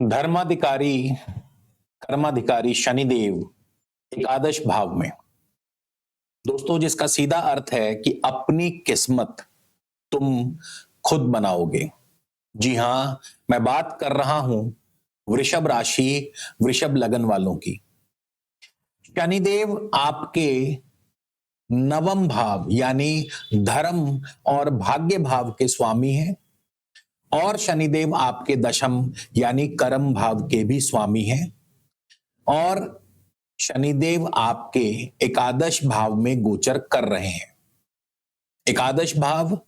धर्माधिकारी कर्माधिकारी शनिदेव एकादश भाव में। दोस्तों, जिसका सीधा अर्थ है कि अपनी किस्मत तुम खुद बनाओगे। जी हां, मैं बात कर रहा हूं वृषभ राशि, वृषभ लगन वालों की। शनिदेव आपके नवम भाव यानी धर्म और भाग्य भाव के स्वामी हैं और शनिदेव आपके दशम यानी कर्म भाव के भी स्वामी हैं और शनिदेव आपके एकादश भाव में गोचर कर रहे हैं। एकादश भाव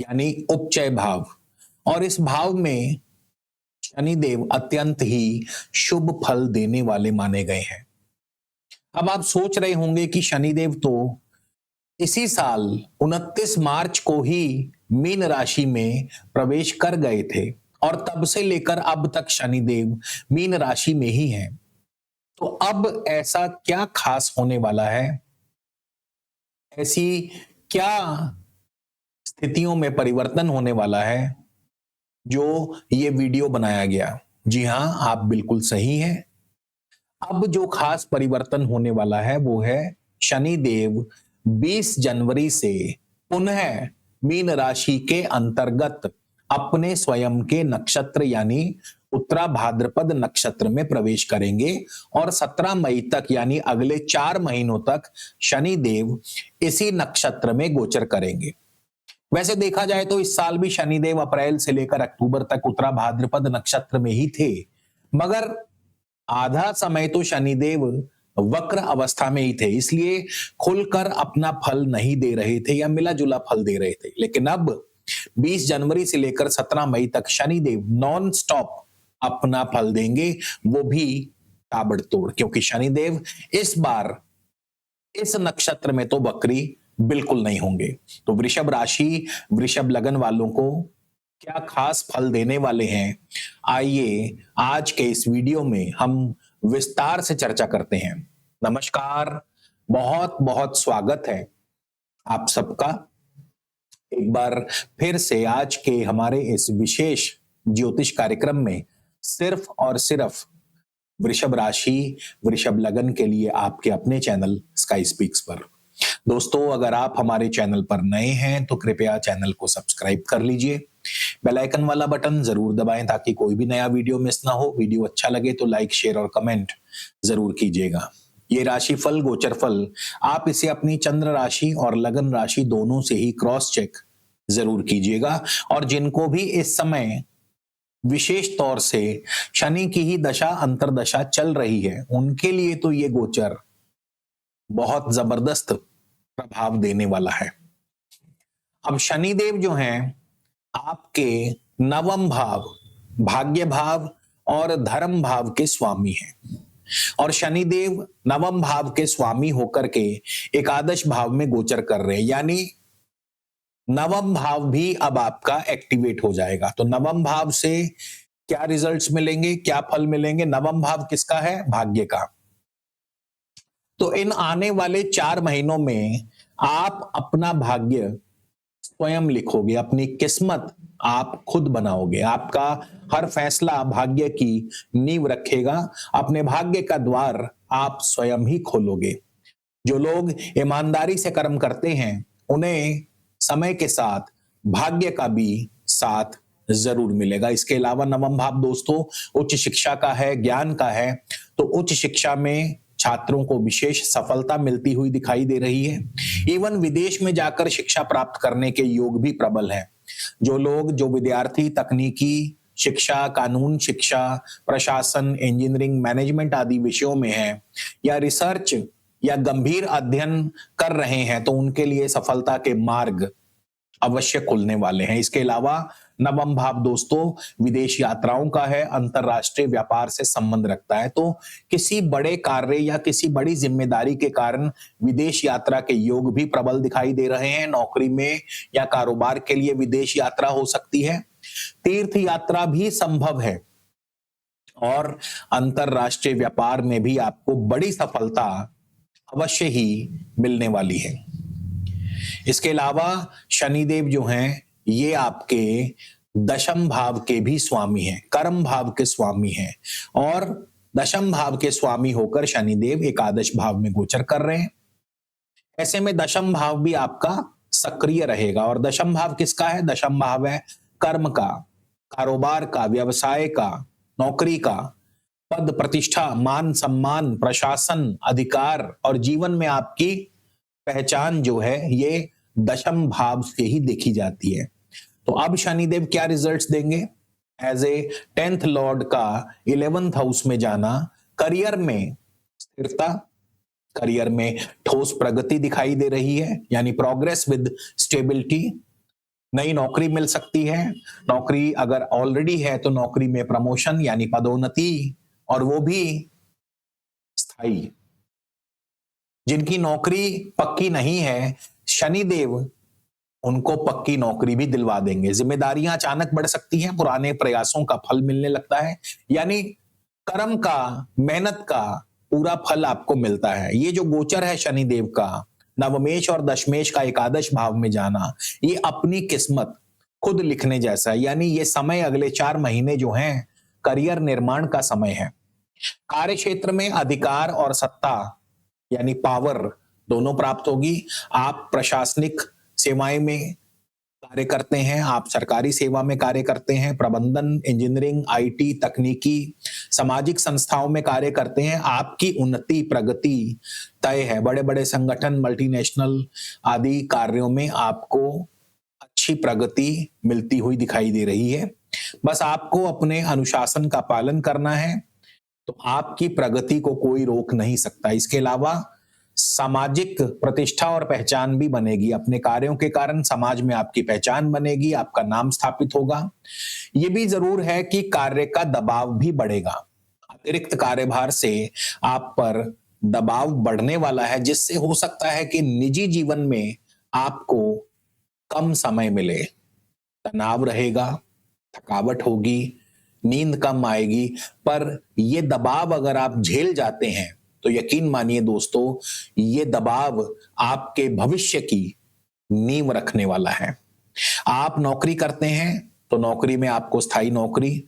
यानी उपचय भाव, और इस भाव में शनिदेव अत्यंत ही शुभ फल देने वाले माने गए हैं। अब आप सोच रहे होंगे कि शनिदेव तो इसी साल 29 मार्च को ही मीन राशि में प्रवेश कर गए थे और तब से लेकर अब तक शनिदेव मीन राशि में ही हैं। तो अब ऐसा क्या खास होने वाला है? ऐसी क्या स्थितियों में परिवर्तन होने वाला है जो ये वीडियो बनाया गया? जी हां, आप बिल्कुल सही हैं। अब जो खास परिवर्तन होने वाला है वो है शनिदेव 20 जनवरी से पुनः मीन राशि के अंतर्गत अपने स्वयं के नक्षत्र यानी उत्तरा भाद्रपद नक्षत्र में प्रवेश करेंगे और 17 मई तक यानी अगले 4 महीनों तक शनिदेव इसी नक्षत्र में गोचर करेंगे। वैसे देखा जाए तो इस साल भी शनिदेव अप्रैल से लेकर अक्टूबर तक उत्तरा भाद्रपद नक्षत्र में ही थे, मगर आधा समय तो शनिदेव वक्र अवस्था में ही थे, इसलिए खुलकर अपना फल नहीं दे रहे थे या मिला जुला फल दे रहे थे। लेकिन अब 20 जनवरी से लेकर 17 मई तक शनिदेव नॉन स्टॉप अपना फल देंगे, वो भी ताबड़तोड़, क्योंकि शनिदेव इस बार इस नक्षत्र में तो वक्री बिल्कुल नहीं होंगे। तो वृषभ राशि, वृषभ लगन वालों को क्या खास फल देने वाले हैं, आइए आज के इस वीडियो में हम विस्तार से चर्चा करते हैं। नमस्कार, बहुत बहुत स्वागत है आप सबका एक बार फिर से आज के हमारे इस विशेष ज्योतिष कार्यक्रम में, सिर्फ और सिर्फ वृषभ राशि, वृषभ लगन के लिए आपके अपने चैनल स्काई स्पीक्स पर। दोस्तों, अगर आप हमारे चैनल पर नए हैं तो कृपया चैनल को सब्सक्राइब कर लीजिए, बेल आइकन वाला बटन जरूर दबाएं ताकि कोई भी नया वीडियो मिस ना हो। वीडियो अच्छा लगे तो लाइक, शेयर और कमेंट जरूर कीजिएगा। ये राशिफल, गोचर फल, आप इसे अपनी चंद्र राशि और लगन राशि दोनों से ही क्रॉस चेक जरूर कीजिएगा। और जिनको भी इस समय विशेष तौर से शनि की ही दशा अंतरदशा चल रही है, उनके लिए तो ये गोचर बहुत जबरदस्त प्रभाव देने वाला है। अब शनिदेव जो हैं आपके नवम भाव, भाग्य भाव और धर्म भाव के स्वामी हैं और शनिदेव नवम भाव के स्वामी होकर के एकादश भाव में गोचर कर रहे हैं, यानी नवम भाव भी अब आपका एक्टिवेट हो जाएगा। तो नवम भाव से क्या रिजल्ट्स मिलेंगे, क्या फल मिलेंगे? नवम भाव किसका है? भाग्य का। तो इन आने वाले 4 महीनों में आप अपना भाग्य स्वयं लिखोगे, अपनी किस्मत आप खुद बनाओगे। आपका हर फैसला भाग्य की नींव रखेगा, अपने भाग्य का द्वार आप स्वयं ही खोलोगे। जो लोग ईमानदारी से कर्म करते हैं उन्हें समय के साथ भाग्य का भी साथ जरूर मिलेगा। इसके अलावा नवम भाव दोस्तों उच्च शिक्षा का है, ज्ञान का है, तो उच्च शिक्षा में छात्रों को विशेष सफलता मिलती हुई दिखाई दे रही है। इवन विदेश में जाकर शिक्षा प्राप्त करने के योग भी प्रबल है। जो विद्यार्थी तकनीकी शिक्षा, कानून शिक्षा, प्रशासन, इंजीनियरिंग, मैनेजमेंट आदि विषयों में है या रिसर्च या गंभीर अध्ययन कर रहे हैं, तो उनके लिए सफलता के मार्ग अवश्य खुलने वाले हैं। इसके अलावा नवम भाव दोस्तों विदेश यात्राओं का है, अंतरराष्ट्रीय व्यापार से संबंध रखता है। तो किसी बड़े कार्य या किसी बड़ी जिम्मेदारी के कारण विदेश यात्रा के योग भी प्रबल दिखाई दे रहे हैं। नौकरी में या कारोबार के लिए विदेश यात्रा हो सकती है, तीर्थ यात्रा भी संभव है और अंतरराष्ट्रीय व्यापार में भी आपको बड़ी सफलता अवश्य ही मिलने वाली है। इसके अलावा शनिदेव जो हैं ये आपके दशम भाव के भी स्वामी हैं, कर्म भाव के स्वामी हैं, और दशम भाव के स्वामी होकर शनिदेव एकादश भाव में गोचर कर रहे हैं। ऐसे में दशम भाव भी आपका सक्रिय रहेगा। और दशम भाव किसका है? दशम भाव है कर्म का, कारोबार का, व्यवसाय का, नौकरी का, पद प्रतिष्ठा, मान सम्मान, प्रशासन, अधिकार और जीवन में आपकी पहचान जो है ये दशम भाव से ही देखी जाती है। तो अब शनिदेव क्या रिजल्ट्स देंगे? एज ए 10th लॉर्ड का 11th हाउस में जाना करियर में स्थिरता, करियर में ठोस प्रगति दिखाई दे रही है, यानी प्रोग्रेस विद स्टेबिलिटी। नई नौकरी मिल सकती है, नौकरी अगर ऑलरेडी है तो नौकरी में प्रमोशन यानी पदोन्नति, और वो भी स्थायी। जिनकी नौकरी पक्की नहीं है, शनिदेव उनको पक्की नौकरी भी दिलवा देंगे। जिम्मेदारियां अचानक बढ़ सकती हैं, पुराने प्रयासों का फल मिलने लगता है, यानी कर्म का, मेहनत का पूरा फल आपको मिलता है। ये जो गोचर है शनिदेव का नवमेश और दशमेश का एकादश भाव में जाना, ये अपनी किस्मत खुद लिखने जैसा है। यानी ये समय अगले 4 महीने जो हैं करियर निर्माण का समय है। कार्य क्षेत्र में अधिकार और सत्ता यानी पावर दोनों प्राप्त होगी। आप प्रशासनिक सेवाएं में कार्य करते हैं, आप सरकारी सेवा में कार्य करते हैं, प्रबंधन, इंजीनियरिंग, आईटी, तकनीकी, सामाजिक संस्थाओं में कार्य करते हैं, आपकी उन्नति प्रगति तय है। बड़े बड़े संगठन, मल्टीनेशनल आदि कार्यों में आपको अच्छी प्रगति मिलती हुई दिखाई दे रही है। बस आपको अपने अनुशासन का पालन करना है, तो आपकी प्रगति को कोई रोक नहीं सकता। इसके अलावा सामाजिक प्रतिष्ठा और पहचान भी बनेगी। अपने कार्यों के कारण समाज में आपकी पहचान बनेगी, आपका नाम स्थापित होगा। ये भी जरूर है कि कार्य का दबाव भी बढ़ेगा। अतिरिक्त कार्यभार से आप पर दबाव बढ़ने वाला है, जिससे हो सकता है कि निजी जीवन में आपको कम समय मिले, तनाव रहेगा, थकावट होगी, नींद कम आएगी। पर ये दबाव अगर आप झेल जाते हैं तो यकीन मानिए दोस्तों, ये दबाव आपके भविष्य की नींव रखने वाला है। आप नौकरी करते हैं तो नौकरी में आपको स्थायी नौकरी,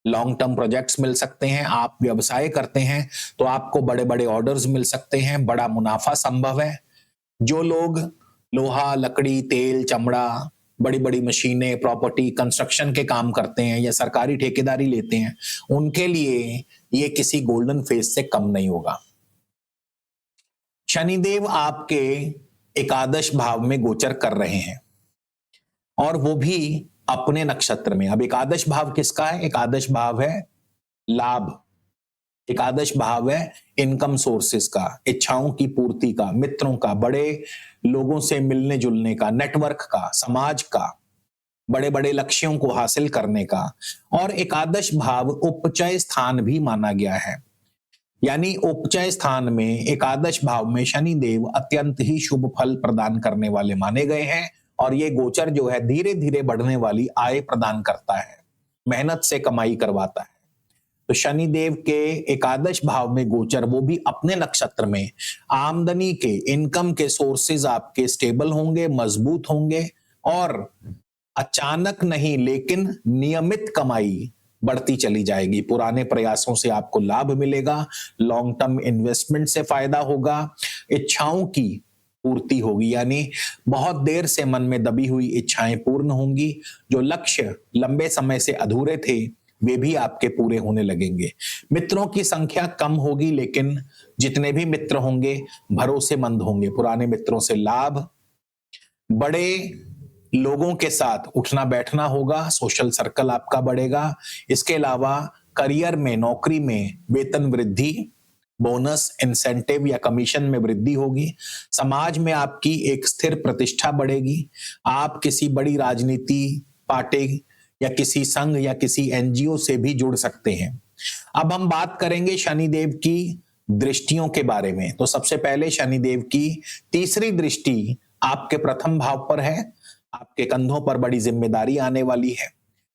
लॉन्ग टर्म प्रोजेक्ट्स मिल सकते हैं। आप व्यवसाय करते हैं तो आपको बड़े बड़े ऑर्डर्स मिल सकते हैं, बड़ा मुनाफा संभव है। जो लोग लोहा, लकड़ी, तेल, चमड़ा, बड़ी बड़ी मशीनें, प्रॉपर्टी, कंस्ट्रक्शन के काम करते हैं या सरकारी ठेकेदारी लेते हैं, उनके लिए ये किसी गोल्डन फेज से कम नहीं होगा। शनिदेव आपके एकादश भाव में गोचर कर रहे हैं, और वो भी अपने नक्षत्र में। अब एकादश भाव किसका है? एकादश भाव है लाभ, एकादश भाव है इनकम सोर्सेस का, इच्छाओं की पूर्ति का, मित्रों का, बड़े लोगों से मिलने जुलने का, नेटवर्क का, समाज का, बड़े बड़े लक्ष्यों को हासिल करने का। और एकादश भाव उपचय स्थान भी माना गया है, यानी उपचय स्थान में एकादश भाव में शनिदेव अत्यंत ही शुभ फल प्रदान करने वाले माने गए हैं। और ये गोचर जो है धीरे धीरे बढ़ने वाली आय प्रदान करता है, मेहनत से कमाई करवाता है। तो शनिदेव के एकादश भाव में गोचर, वो भी अपने नक्षत्र में, आमदनी के, इनकम के सोर्सेज आपके स्टेबल होंगे, मजबूत होंगे, और अचानक नहीं लेकिन नियमित कमाई बढ़ती चली जाएगी। पुराने प्रयासों से आपको लाभ मिलेगा, लॉन्ग टर्म इन्वेस्टमेंट से फायदा होगा, इच्छाओं की पूर्ति होगी, यानी बहुत देर से मन में दबी हुई इच्छाएं पूर्ण होंगी। जो लक्ष्य लंबे समय से अधूरे थे वे भी आपके पूरे होने लगेंगे। मित्रों की संख्या कम होगी, लेकिन जितने भी मित्र होंगे भरोसेमंद होंगे। पुराने मित्रों से लाभ, बड़े लोगों के साथ उठना बैठना होगा, सोशल सर्कल आपका बढ़ेगा। इसके अलावा करियर में, नौकरी में वेतन वृद्धि, बोनस, इंसेंटिव या कमीशन में वृद्धि होगी। समाज में आपकी एक स्थिर प्रतिष्ठा बढ़ेगी। आप किसी बड़ी राजनीति पार्टी या किसी संघ या किसी एनजीओ से भी जुड़ सकते हैं। अब हम बात करेंगे शनिदेव की दृष्टियों के बारे में। तो सबसे पहले शनिदेव की तीसरी दृष्टि आपके प्रथम भाव पर है। आपके कंधों पर बड़ी जिम्मेदारी आने वाली है,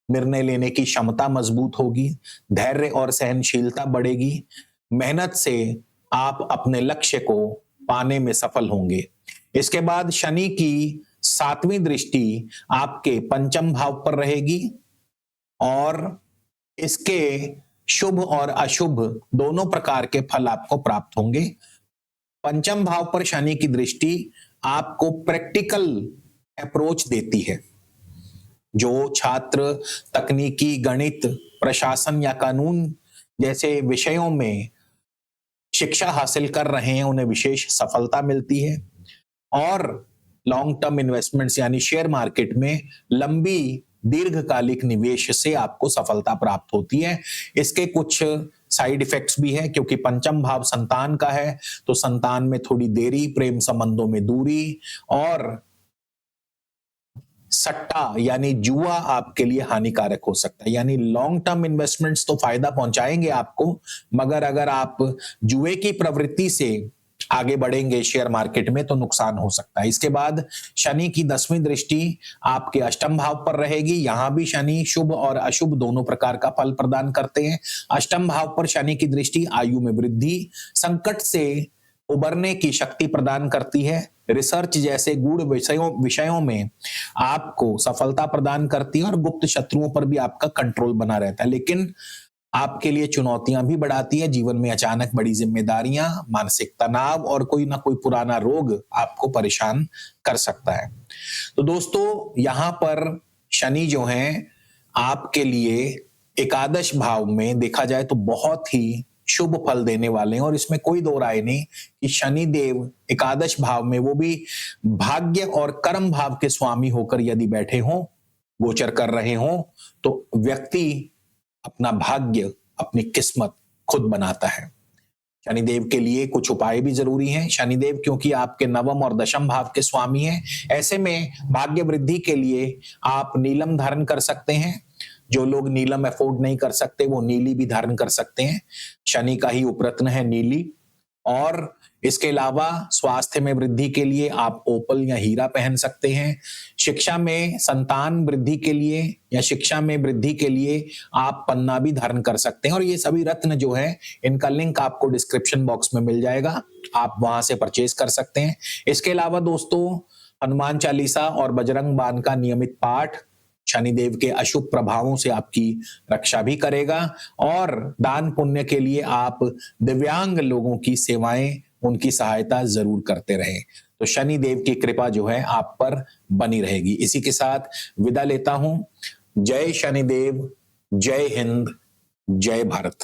निर्णय लेने की क्षमता मजबूत होगी, धैर्य और सहनशीलता बढ़ेगी, मेहनत से आप अपने लक्ष्य को पाने में सफल होंगे। इसके बाद शनि की सातवीं दृष्टि आपके पंचम भाव पर रहेगी और इसके शुभ और अशुभ दोनों प्रकार के फल आपको प्राप्त होंगे। पंचम भाव पर शनि की दृष्टि आपको प्रैक्टिकल अप्रोच देती है। जो छात्र तकनीकी, गणित, प्रशासन या कानून जैसे विषयों में शिक्षा हासिल कर रहे हैं उन्हें विशेष सफलता मिलती है और लॉन्ग टर्म इन्वेस्टमेंट्स यानी शेयर मार्केट में लंबी दीर्घकालिक निवेश से आपको सफलता प्राप्त होती है। इसके कुछ साइड इफेक्ट्स भी है क्योंकि पंचम भाव संतान का है, तो संतान में थोड़ी देरी, प्रेम संबंधों में दूरी और सट्टा यानी जुआ आपके लिए हानिकारक हो सकता है। यानी लॉन्ग टर्म इन्वेस्टमेंट्स तो फायदा पहुंचाएंगे आपको, मगर अगर आप जुए की प्रवृत्ति से आगे बढ़ेंगे शेयर मार्केट में तो नुकसान हो सकता है। इसके बाद शनि की 10वीं दृष्टि आपके अष्टम भाव पर रहेगी। यहां भी शनि शुभ और अशुभ दोनों प्रकार का फल प्रदान करते हैं। अष्टम भाव पर शनि की दृष्टि आयु में वृद्धि, संकट से उबरने की शक्ति प्रदान करती है। रिसर्च जैसे गूढ़ विषयों में आपको सफलता प्रदान करती है और गुप्त शत्रुओं पर भी आपका कंट्रोल बना रहता है, लेकिन आपके लिए चुनौतियां भी बढ़ाती है। जीवन में अचानक बड़ी जिम्मेदारियां, मानसिक तनाव और कोई ना कोई पुराना रोग आपको परेशान कर सकता है। तो दोस्तों, यहां पर शनि जो है आपके लिए एकादश भाव में देखा जाए तो बहुत ही शुभ फल देने वाले हैं और इसमें कोई दो राय नहीं कि शनि देव एकादश भाव में, वो भी भाग्य और कर्म भाव के स्वामी होकर यदि बैठे हों, गोचर कर रहे हों, तो व्यक्ति अपना भाग्य, अपनी किस्मत खुद बनाता है। शनिदेव के लिए कुछ उपाय भी जरूरी हैं। शनिदेव क्योंकि आपके नवम और दशम भाव के स्वामी हैं, ऐसे में भाग्य वृद्धि के लिए आप नीलम धारण कर सकते हैं। जो लोग नीलम अफोर्ड नहीं कर सकते वो नीली भी धारण कर सकते हैं। शनि का ही उपरत्न है नीली। और इसके अलावा स्वास्थ्य में वृद्धि के लिए आप ओपल या हीरा पहन सकते हैं। शिक्षा में संतान वृद्धि के लिए या शिक्षा में वृद्धि के लिए आप पन्ना भी धारण कर सकते हैं। और ये सभी रत्न जो है, इनका लिंक आपको डिस्क्रिप्शन बॉक्स में मिल जाएगा, आप वहां से परचेज कर सकते हैं। इसके अलावा दोस्तों, हनुमान चालीसा और बजरंग बाण का नियमित पाठ शनिदेव के अशुभ प्रभावों से आपकी रक्षा भी करेगा। और दान पुण्य के लिए आप दिव्यांग लोगों की सेवाएं, उनकी सहायता जरूर करते रहें, तो शनि देव की कृपा जो है आप पर बनी रहेगी। इसी के साथ विदा लेता हूं। जय शनिदेव, जय हिंद, जय भारत।